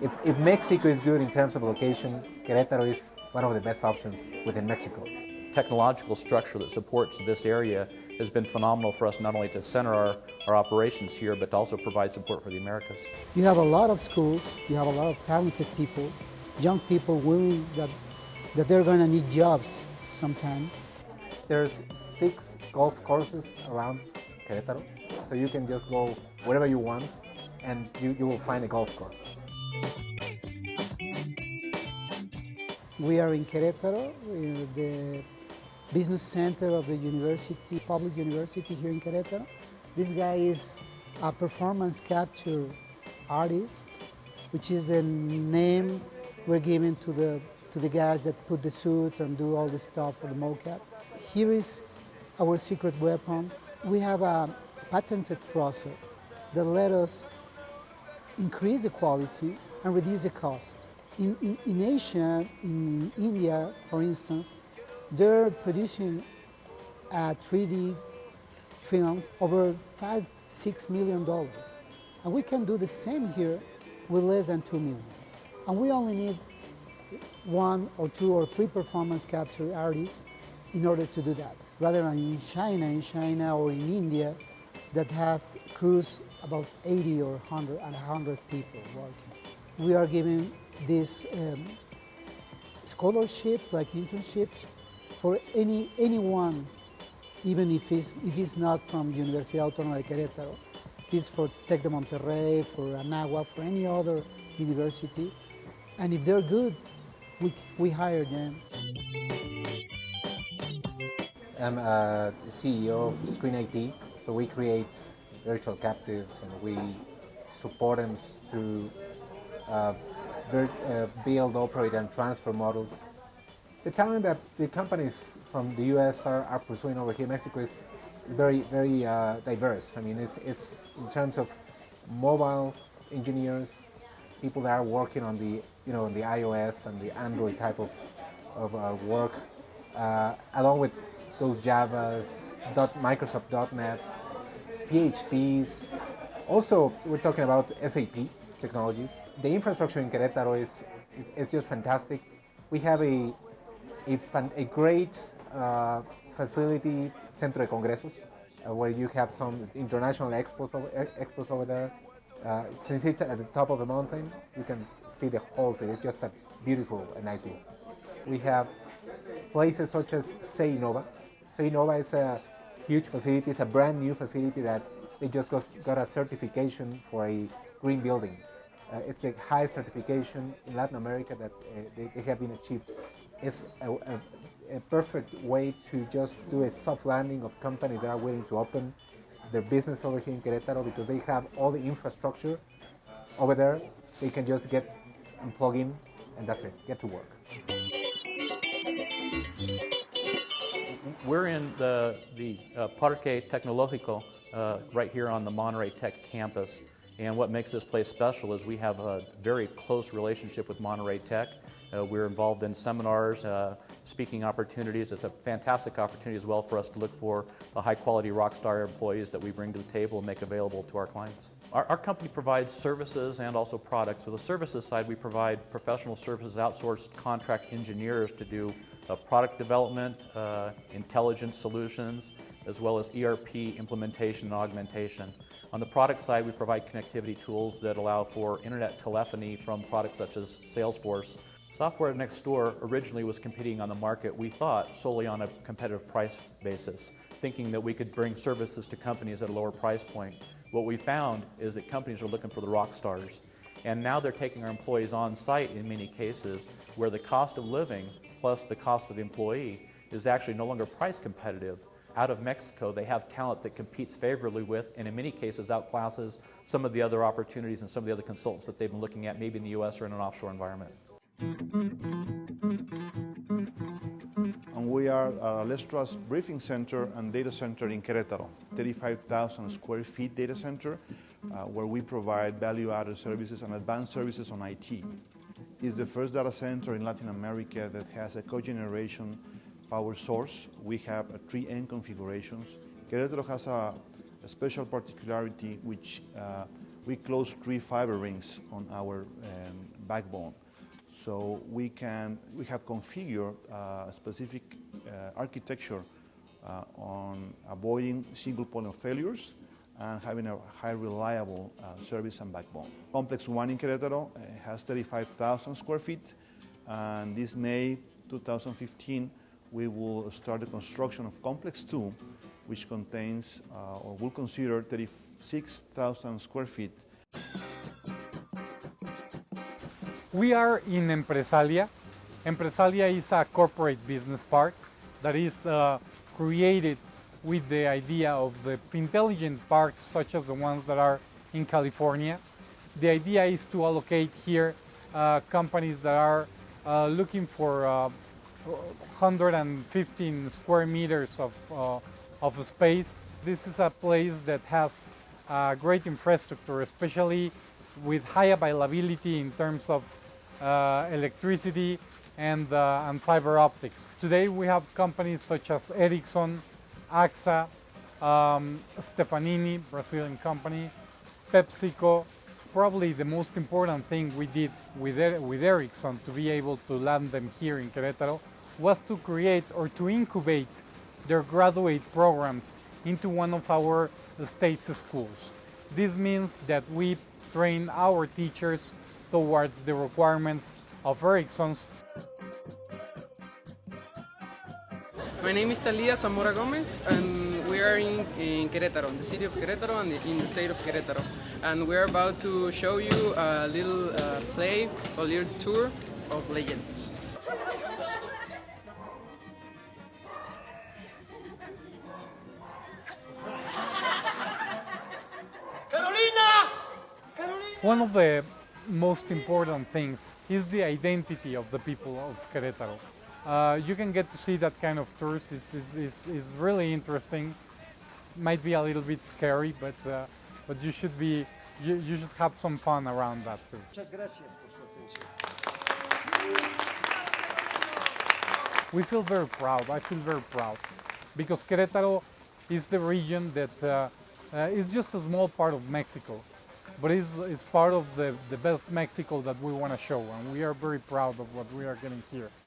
If Mexico is good in terms of location, Querétaro is one of the best options within Mexico. Technological structure that supports this area has been phenomenal for us, not only to center our operations here, but to also provide support for the Americas. You have a lot of schools, you have a lot of talented people, young people willing that they're going to need jobs sometime. There's 6 golf courses around Querétaro, so you can just go wherever you want and you will find a golf course. We are in Querétaro, the business center of the university, public university here in Querétaro. This guy is a performance capture artist, which is a name we're giving to the guys that put the suit and do all the stuff for the mocap. Here is our secret weapon. We have a patented process that let us increase the quality and reduce the cost. In Asia, in India, for instance, they're producing a 3D film over $5-6 million. And we can do the same here with less than 2 million. And we only need 1 or 2 or 3 performance capture artists in order to do that, rather than in China or in India that has crews about 80 or 100 people working. We are giving these scholarships, like internships, for anyone, even if it's not from Universidad Autónoma de Querétaro. It's for Tec de Monterrey, for Anáhuac, for any other university. And if they're good, we hire them. I'm the CEO of Screen IT, so we create virtual captives and we support them through build, operate, and transfer models. The talent that the companies from the US are pursuing over here in Mexico is very, very diverse. I mean, it's in terms of mobile engineers, people that are working on the, on the iOS and the Android type of work, along with those Javas, Microsoft .NETs, PHPs. Also, we're talking about SAP technologies. The infrastructure in Querétaro is just fantastic. We have a great facility, Centro de Congresos, where you have some international expos over there. Since it's at the top of the mountain, you can see the whole city. It's just a beautiful and nice view. We have places such as Innova. Innova is a huge facility. It's a brand new facility that they just got a certification for a green building. It's the highest certification in Latin America that they have been achieved. It's a perfect way to just do a soft landing of companies that are willing to open their business over here in Querétaro because they have all the infrastructure over there. They can just get and plug in, and that's it, get to work. We're in the Parque Tecnológico right here on the Monterrey Tech campus. And what makes this place special is we have a very close relationship with Monterrey Tech. We're involved in seminars, speaking opportunities. It's a fantastic opportunity as well for us to look for high-quality rockstar employees that we bring to the table and make available to our clients. Our company provides services and also products. For the services side, we provide professional services, outsourced contract engineers to do product development, intelligence solutions, as well as ERP implementation and augmentation. On the product side, we provide connectivity tools that allow for internet telephony from products such as Salesforce. Software Next Door originally was competing on the market, we thought, solely on a competitive price basis, thinking that we could bring services to companies at a lower price point. What we found is that companies are looking for the rock stars. And now they're taking our employees on site in many cases where the cost of living plus the cost of the employee is actually no longer price competitive. Out of Mexico, they have talent that competes favorably with, and in many cases outclasses some of the other opportunities and some of the other consultants that they've been looking at, maybe in the US or in an offshore environment. And we are Alestra's briefing center and data center in Querétaro, 35,000 square feet data center where we provide value-added services and advanced services on IT. It's the first data center in Latin America that has a cogeneration power source. We have 3 end configurations. Querétaro has a special particularity which we close 3 fiber rings on our backbone. So we have configured a specific architecture on avoiding single point of failures and having a high reliable service and backbone. Complex 1 in Querétaro has 35,000 square feet, and this May 2015 we will start the construction of Complex 2, which contains or will consider 36,000 square feet. We are in Empresalia. Empresalia is a corporate business park that is created with the idea of the intelligent parks such as the ones that are in California. The idea is to allocate here companies that are looking for 115 square meters of space. This is a place that has great infrastructure, especially with high availability in terms of electricity and fiber optics. Today we have companies such as Ericsson, Kaxan, Stefanini, Brazilian company, PepsiCo. Probably the most important thing we did with Ericsson to be able to land them here in Querétaro was to create or to incubate their graduate programs into one of our state's schools. This means that we train our teachers towards the requirements of Ericsson's. My name is Talia Zamora Gómez, and we are in Querétaro, in the city of Querétaro and in the state of Querétaro. And we're about to show you a little play, a little tour of legends. One of the most important things is the identity of the people of Querétaro. You can get to see that kind of tours. Is really interesting. Might be a little bit scary, but you should have some fun around that too. Muchas gracias por su atención. We feel very proud. I feel very proud because Querétaro is the region that is just a small part of Mexico, but is part of the best Mexico that we want to show, and we are very proud of what we are getting here.